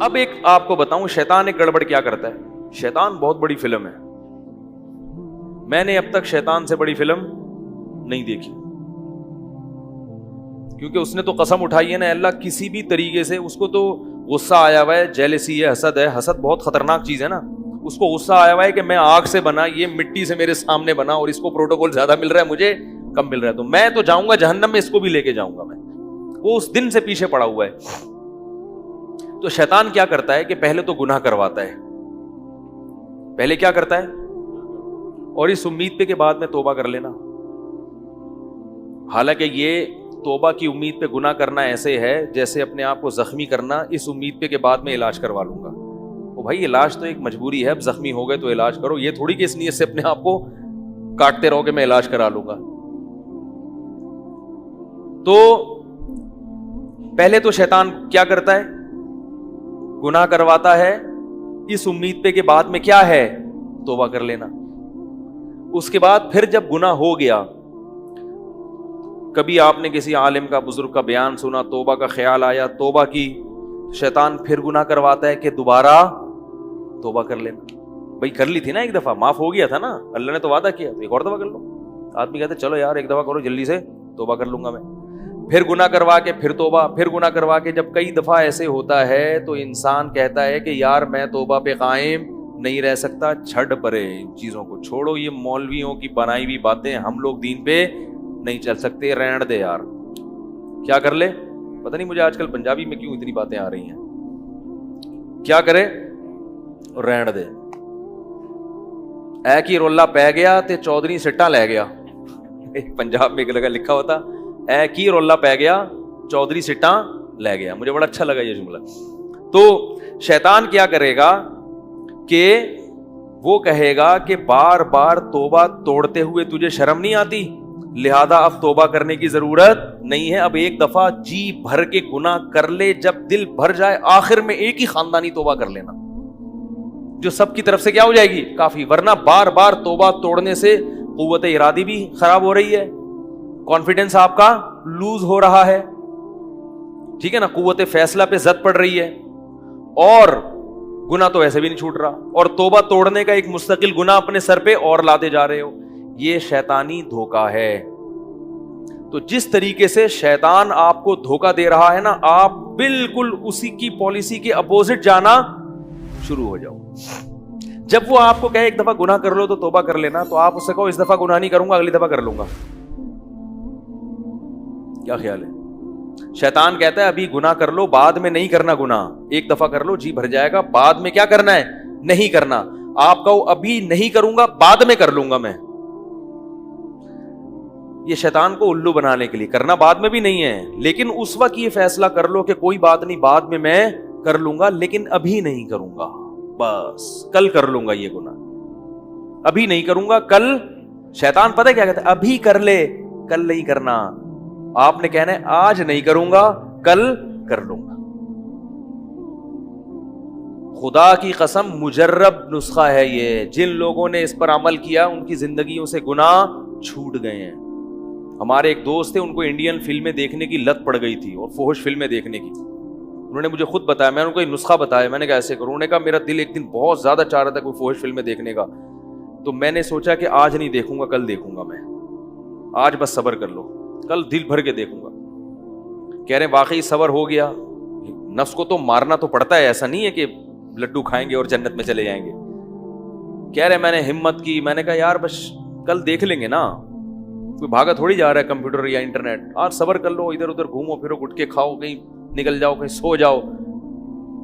اب ایک آپ کو بتاؤں شیطان ایک گڑبڑ کیا کرتا ہے. شیطان بہت بڑی فلم ہے, میں نے اب تک شیطان سے بڑی فلم نہیں دیکھی, کیونکہ اس نے تو قسم اٹھائی ہے نا اللہ کسی بھی طریقے سے. اس کو تو غصہ آیا ہوا ہے, جیلسی ہے, حسد ہے. حسد بہت خطرناک چیز ہے نا. اس کو غصہ آیا ہوا ہے کہ میں آگ سے بنا, یہ مٹی سے میرے سامنے بنا, اور اس کو پروٹوکول زیادہ مل رہا ہے, مجھے کم مل رہا ہے, تو میں تو جاؤں گا جہنم میں, اس کو بھی لے کے جاؤں گا میں. وہ اس دن سے پیچھے پڑا ہوا ہے. تو شیطان کیا کرتا ہے کہ پہلے تو گناہ کرواتا ہے, پہلے کیا کرتا ہے, اور اس امید پہ کہ بعد میں توبہ کر لینا. حالانکہ یہ توبہ کی امید پہ گناہ کرنا ایسے ہے جیسے اپنے آپ کو زخمی کرنا اس امید پہ کہ بعد میں علاج کروا لوں گا. او بھائی علاج تو ایک مجبوری ہے, اب زخمی ہو گئے تو علاج کرو, یہ تھوڑی کہ اس نیت سے اپنے آپ کو کاٹتے رہو کہ میں علاج کرا لوں گا. تو پہلے تو شیطان کیا کرتا ہے, گناہ کرواتا ہے اس امید پہ کہ بعد میں کیا ہے, توبہ کر لینا. اس کے بعد پھر جب گناہ ہو گیا, کبھی آپ نے کسی عالم کا بزرگ کا بیان سنا, توبہ کا خیال آیا, توبہ کی, شیطان پھر گناہ کرواتا ہے کہ دوبارہ توبہ کر لینا. بھائی کر لی تھی نا ایک دفعہ, معاف ہو گیا تھا نا, اللہ نے تو وعدہ کیا, تو ایک اور دفعہ کر لو. آدمی کہتے چلو یار ایک دفعہ کرو جلدی سے, توبہ کر لوں گا میں. پھر گناہ کروا کے پھر توبہ, پھر گناہ کروا کے جب کئی دفعہ ایسے ہوتا ہے تو انسان کہتا ہے کہ یار میں توبہ پہ قائم نہیں رہ سکتا, چھڑ پرے ان چیزوں کو, چھوڑو یہ مولویوں کی بنائی ہوئی باتیں, ہم لوگ دین پہ نہیں چل سکتے, رہن دے یار. کیا کر لے, پتہ نہیں مجھے آج کل پنجابی میں کیوں اتنی باتیں آ رہی ہیں, کیا کرے, رہن دے. اے کی رولا پہ گیا تے چودھری سٹا لے گیا. پنجاب میں ایک لگا لکھا ہوتا, اے کی رولا پہ گیا چودھری سٹا لے گیا. مجھے بڑا اچھا لگا یہ جملہ. تو شیطان کیا کرے گا کہ وہ کہے گا کہ بار بار توبہ توڑتے ہوئے تجھے شرم نہیں آتی, لہذا اب توبہ کرنے کی ضرورت نہیں ہے, اب ایک دفعہ جی بھر کے گناہ کر لے, جب دل بھر جائے آخر میں ایک ہی خاندانی توبہ کر لینا جو سب کی طرف سے کیا ہو جائے گی, کافی. ورنہ بار بار توبہ توڑنے سے قوت ارادی بھی خراب ہو رہی ہے, کانفیڈنس آپ کا لوز ہو رہا ہے, ٹھیک ہے نا, قوت فیصلہ پہ زد پڑ رہی ہے, اور گناہ تو ایسے بھی نہیں چھوٹ رہا, اور توبہ توڑنے کا ایک مستقل گناہ اپنے سر پہ اور لاتے جا رہے ہو. یہ شیطانی دھوکہ ہے. تو جس طریقے سے شیطان آپ کو دھوکہ دے رہا ہے نا, آپ بالکل اسی کی پالیسی کے اپوزٹ جانا شروع ہو جاؤ. جب وہ آپ کو کہے ایک دفعہ گناہ کر لو تو توبہ کر لینا, تو آپ اس سے کہو اس دفعہ گناہ نہیں کروں گا, اگلی دفعہ کر لوں گا. کیا خیال ہے؟ شیطان کہتا ہے ابھی گناہ کر لو, بعد میں نہیں کرنا گناہ, ایک دفعہ کر لو جی بھر جائے گا, بعد میں کیا کرنا ہے, نہیں کرنا. آپ کہو ابھی نہیں کروں گا, بعد میں کر لوں گا میں. یہ شیطان کو الو بنانے کے لیے, کرنا بعد میں بھی نہیں ہے, لیکن اس وقت یہ فیصلہ کر لو کہ کوئی بات نہیں بعد میں کر لوں گا, لیکن ابھی نہیں کروں گا, بس کل کر لوں گا یہ گناہ, ابھی نہیں کروں گا کل. شیطان پتہ کیا کہتا ہے, ابھی کر لے کل نہیں کرنا. آپ نے کہنا ہے آج نہیں کروں گا کل کر لوں گا. خدا کی قسم مجرب نسخہ ہے یہ, جن لوگوں نے اس پر عمل کیا ان کی زندگیوں سے گناہ چھوٹ گئے ہیں. ہمارے ایک دوست تھے, ان کو انڈین فلمیں دیکھنے کی لت پڑ گئی تھی, اور فحش فلمیں دیکھنے کی. انہوں نے مجھے خود بتایا, میں نے ان کو ایک نسخہ بتایا, میں نے کہا ایسے کروں. انہوں نے کہا میرا دل ایک دن بہت زیادہ چاہ رہا تھا کوئی فحش فلمیں دیکھنے کا, تو میں نے سوچا کہ آج نہیں دیکھوں گا کل دیکھوں گا میں, آج بس صبر کر لو, کل دل بھر کے دیکھوں گا. کہہ رہے واقعی صبر ہو گیا. نفس کو تو مارنا تو پڑتا ہے, ایسا نہیں ہے کہ لڈو کھائیں گے اور جنت میں چلے جائیں گے. کہہ رہے میں نے ہمت کی, میں نے کہا یار بس کل دیکھ لیں گے نا, کوئی بھاگا تھوڑی جا رہا ہے کمپیوٹر یا انٹرنیٹ. آج صبر کر لو, ادھر ادھر گھومو پھرو, گٹ کے کھاؤ, کہیں نکل جاؤ, کہیں سو جاؤ,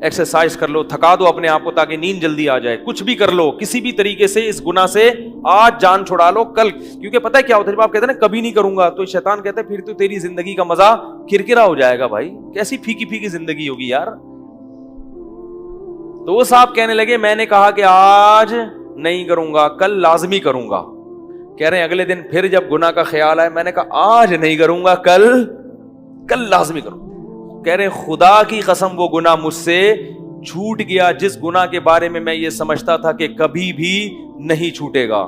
ایکسرسائز کر لو, تھکا دو اپنے آپ کو تاکہ نیند جلدی آ جائے, کچھ بھی کر لو, کسی بھی طریقے سے اس گناہ سے آج جان چھڑا لو کل. کیونکہ پتہ ہے کیا ہوتا ہے, جب آپ کہتے ہیں نا کبھی نہیں کروں گا, تو شیطان کہتا ہے پھر تو تیری زندگی کا مزہ کرکرا ہو جائے گا. بھائی کیسی پھیکی پھیکی زندگی ہوگی یار. تو وہ صاحب کہنے لگے میں نے کہا کہ آج نہیں کروں گا کل لازمی کروں گا. کہہ رہے ہیں اگلے دن پھر جب گناہ کا خیال آئے, میں نے کہا آج نہیں کروں گا کل لازمی کروں. کہہ رہے خدا کی قسم وہ گناہ مجھ سے چھوٹ گیا جس گناہ کے بارے میں یہ سمجھتا تھا کہ کبھی بھی نہیں چھوٹے گا.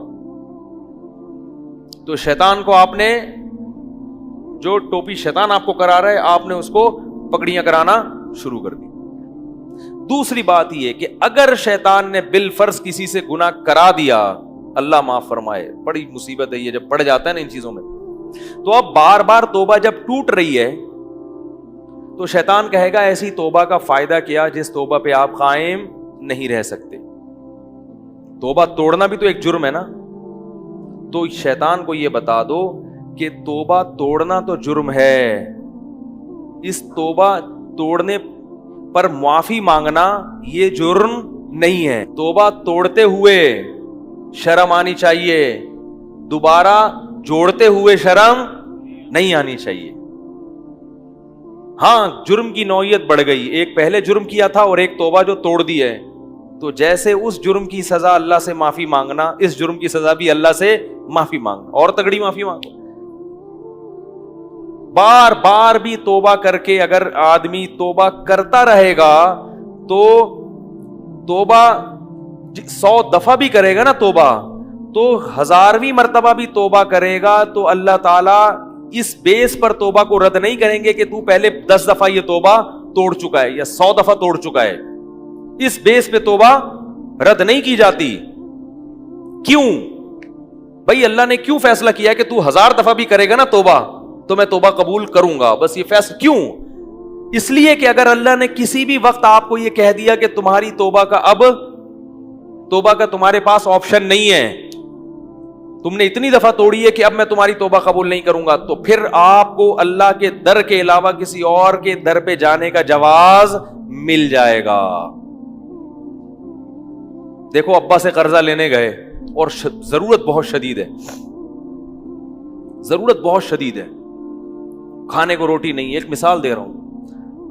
تو شیطان کو آپ نے جو ٹوپی شیطان آپ کو کرا رہا ہے, آپ نے اس کو پگڑیاں کرانا شروع کر دی. دوسری بات یہ کہ اگر شیطان نے بالفرض کسی سے گناہ کرا دیا، اللہ معاف فرمائے، بڑی مصیبت ہے یہ جب پڑ جاتا ہے نا ان چیزوں میں، تو اب بار بار توبہ جب ٹوٹ رہی ہے تو شیطان کہے گا ایسی توبہ کا فائدہ کیا جس توبہ پہ آپ قائم نہیں رہ سکتے. توبہ توڑنا بھی تو ایک جرم ہے نا. تو شیطان کو یہ بتا دو کہ توبہ توڑنا تو جرم ہے، اس توبہ توڑنے پر معافی مانگنا یہ جرم نہیں ہے. توبہ توڑتے ہوئے شرم آنی چاہیے، دوبارہ جوڑتے ہوئے شرم نہیں آنی چاہیے. ہاں جرم کی نوعیت بڑھ گئی، ایک پہلے جرم کیا تھا اور ایک توبہ جو توڑ دی ہے، تو جیسے اس جرم کی سزا اللہ سے معافی مانگنا، اس جرم کی سزا بھی اللہ سے معافی مانگنا، اور تگڑی معافی مانگو. بار بار بھی توبہ کر کے اگر آدمی توبہ کرتا رہے گا تو توبہ 100 دفعہ بھی کرے گا نا توبہ، تو 1000ویں مرتبہ بھی توبہ کرے گا تو اللہ تعالیٰ اس بیس پر توبہ کو رد نہیں کریں گے کہ تو پہلے 10 دفعہ یہ توبہ توڑ چکا ہے یا 100 دفعہ توڑ چکا ہے. اس بیس پہ توبہ رد نہیں کی جاتی. کیوں بھائی؟ اللہ نے کیوں فیصلہ کیا کہ تو 1000 دفعہ بھی کرے گا نا توبہ تو میں توبہ قبول کروں گا؟ بس یہ فیصلہ کیوں؟ اس لیے کہ اگر اللہ نے کسی بھی وقت آپ کو یہ کہہ دیا کہ تمہاری توبہ کا تمہارے پاس آپشن نہیں ہے، تم نے اتنی دفعہ توڑی ہے کہ اب میں تمہاری توبہ قبول نہیں کروں گا، تو پھر آپ کو اللہ کے در کے علاوہ کسی اور کے در پہ جانے کا جواز مل جائے گا. دیکھو ابا سے قرضہ لینے گئے اور ضرورت بہت شدید ہے، ضرورت بہت شدید ہے، کھانے کو روٹی نہیں. ایک مثال دے رہا ہوں.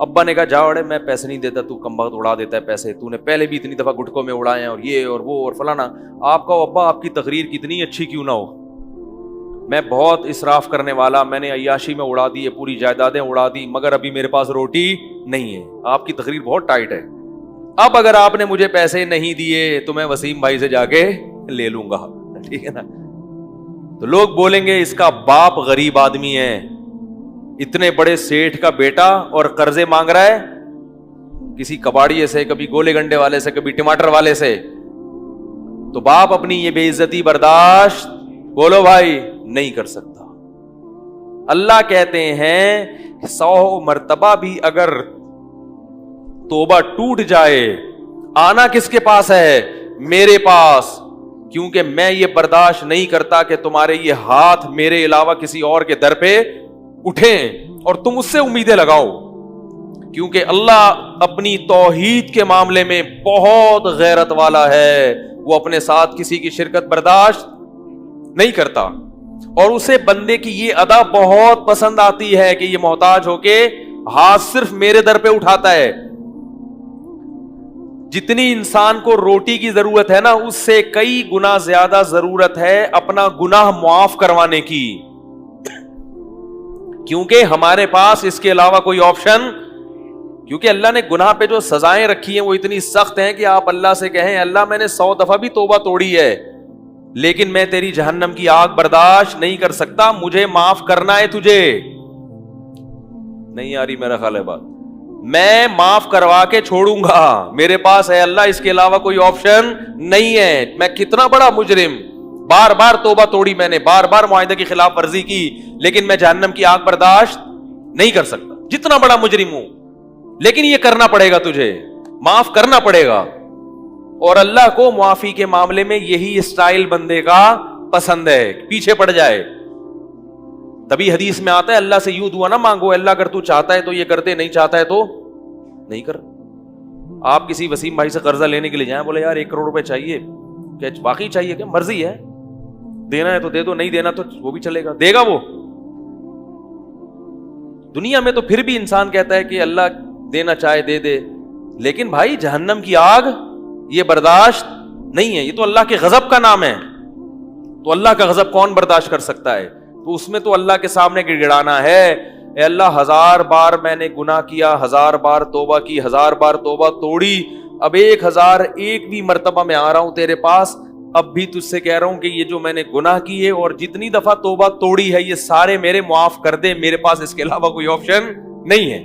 ابا نے کہا جا اڑے میں پیسے نہیں دیتا، تو کم وقت اڑا دیتا ہے پیسے، تو نے پہلے بھی اتنی دفعہ گٹکوں میں اڑائے ہیں اور یہ اور وہ اور فلانا. آپ کا ابا آپ کی تقریر کتنی اچھی کیوں نہ ہو، میں بہت اسراف کرنے والا، میں نے عیاشی میں اڑا دی ہے، پوری جائیدادیں اڑا دی، مگر ابھی میرے پاس روٹی نہیں ہے. آپ کی تقریر بہت ٹائٹ ہے، اب اگر آپ نے مجھے پیسے نہیں دیے تو میں وسیم بھائی سے جا کے لے لوں گا، ٹھیک ہے نا. تو لوگ بولیں گے اس کا باپ غریب آدمی ہے، اتنے بڑے سیٹھ کا بیٹا اور قرضے مانگ رہا ہے کسی کباڑیے سے، کبھی گولے گنڈے والے سے، کبھی ٹماٹر والے سے. تو باپ اپنی یہ بے عزتی برداشت بولو بھائی نہیں کر سکتا. اللہ کہتے ہیں 100 مرتبہ بھی اگر توبہ ٹوٹ جائے، آنا کس کے پاس ہے؟ میرے پاس، کیونکہ میں یہ برداشت نہیں کرتا کہ تمہارے یہ ہاتھ میرے علاوہ کسی اور کے در پہ اٹھیں اور تم اس سے امیدیں لگاؤ. کیونکہ اللہ اپنی توحید کے معاملے میں بہت غیرت والا ہے، وہ اپنے ساتھ کسی کی شرکت برداشت نہیں کرتا، اور اسے بندے کی یہ ادا بہت پسند آتی ہے کہ یہ محتاج ہو کے ہاتھ صرف میرے در پہ اٹھاتا ہے. جتنی انسان کو روٹی کی ضرورت ہے نا، اس سے کئی گنا زیادہ ضرورت ہے اپنا گناہ معاف کروانے کی، کیونکہ ہمارے پاس اس کے علاوہ کوئی آپشن، کیونکہ اللہ نے گناہ پہ جو سزائیں رکھی ہیں وہ اتنی سخت ہیں کہ آپ اللہ سے کہیں اللہ میں نے 100 دفعہ بھی توبہ توڑی ہے لیکن میں تیری جہنم کی آگ برداشت نہیں کر سکتا، مجھے معاف کرنا ہے تجھے. نہیں آ رہی میرا خیال ہے بات؟ میں معاف کروا کے چھوڑوں گا، میرے پاس ہے اللہ، اس کے علاوہ کوئی آپشن نہیں ہے. میں کتنا بڑا مجرم، بار بار توبہ توڑی میں نے، بار بار معاہدے کی خلاف ورزی کی، لیکن میں جہنم کی آگ برداشت نہیں کر سکتا، جتنا بڑا مجرم ہوں. لیکن یہ کرنا پڑے گا، تجھے معاف کرنا پڑے گا. اور اللہ کو معافی کے معاملے میں یہی اسٹائل بندے کا پسند ہے، پیچھے پڑ جائے. تبھی حدیث میں آتا ہے اللہ سے یوں دعا نہ مانگو اللہ اگر تو چاہتا ہے تو یہ کر دے، نہیں چاہتا ہے تو نہیں کر. آپ کسی وسیم بھائی سے قرضہ لینے کے لیے جائیں، بولے یار 1 کروڑ روپے چاہیے، کہ باقی چاہیے، کہ مرضی ہے، دینا ہے تو دے دو، نہیں دینا تو وہ بھی چلے گا، دے گا وہ. دنیا میں تو پھر بھی انسان کہتا ہے کہ اللہ دینا چاہے دے دے، لیکن بھائی جہنم کی آگ یہ برداشت نہیں ہے، یہ تو اللہ کے غضب کا نام ہے. تو اللہ کا غضب کون برداشت کر سکتا ہے؟ تو اس میں تو اللہ کے سامنے گڑ گڑانا ہے، اے اللہ 1000 بار میں نے گناہ کیا، 1000 بار توبہ کی، 1000 بار توبہ توڑی، اب 1001ویں مرتبہ میں آ رہا ہوں تیرے پاس، اب بھی تجھ سے کہہ رہا ہوں کہ یہ جو میں نے گناہ کیے اور جتنی دفعہ توبہ توڑی ہے یہ سارے میرے معاف کر دے، میرے پاس اس کے علاوہ کوئی آپشن نہیں ہے.